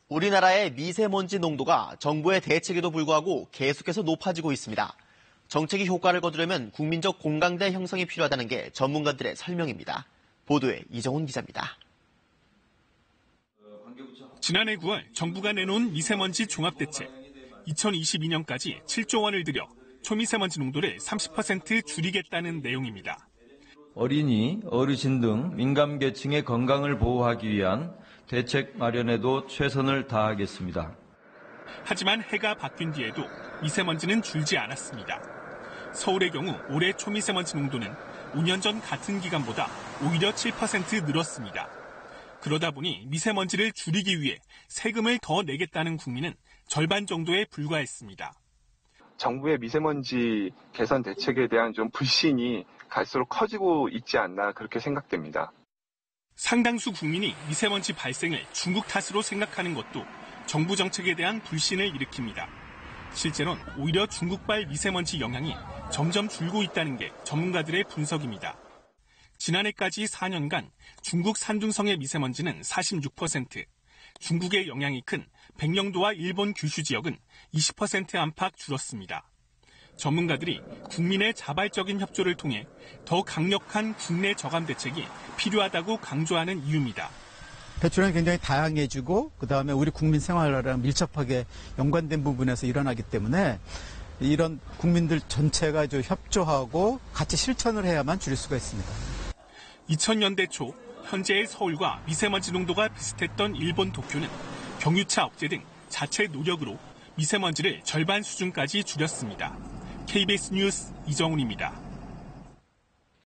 우리나라의 미세먼지 농도가 정부의 대책에도 불구하고 계속해서 높아지고 있습니다. 정책이 효과를 거두려면 국민적 공감대 형성이 필요하다는 게 전문가들의 설명입니다. 보도에 이정훈 기자입니다. 지난해 9월 정부가 내놓은 미세먼지 종합대책, 2022년까지 7조 원을 들여 초미세먼지 농도를 30% 줄이겠다는 내용입니다. 어린이, 어르신 등 민감계층의 건강을 보호하기 위한 대책 마련에도 최선을 다하겠습니다. 하지만 해가 바뀐 뒤에도 미세먼지는 줄지 않았습니다. 서울의 경우 올해 초미세먼지 농도는 5년 전 같은 기간보다 오히려 7% 늘었습니다. 그러다 보니 미세먼지를 줄이기 위해 세금을 더 내겠다는 국민은 절반 정도에 불과했습니다. 정부의 미세먼지 개선 대책에 대한 좀 불신이 갈수록 커지고 있지 않나 그렇게 생각됩니다. 상당수 국민이 미세먼지 발생을 중국 탓으로 생각하는 것도 정부 정책에 대한 불신을 일으킵니다. 실제로는 오히려 중국발 미세먼지 영향이 점점 줄고 있다는 게 전문가들의 분석입니다. 지난해까지 4년간 중국 산둥성의 미세먼지는 46%, 중국의 영향이 큰 백령도와 일본 규슈 지역은 20% 안팎 줄었습니다. 전문가들이 국민의 자발적인 협조를 통해 더 강력한 국내 저감 대책이 필요하다고 강조하는 이유입니다. 배출량이 굉장히 다양해지고 그다음에 우리 국민 생활이랑 밀접하게 연관된 부분에서 일어나기 때문에 이런 국민들 전체가 좀 협조하고 같이 실천을 해야만 줄일 수가 있습니다. 2000년대 초 현재의 서울과 미세먼지 농도가 비슷했던 일본 도쿄는 경유차 억제 등 자체 노력으로 미세먼지를 절반 수준까지 줄였습니다. KBS 뉴스 이정훈입니다.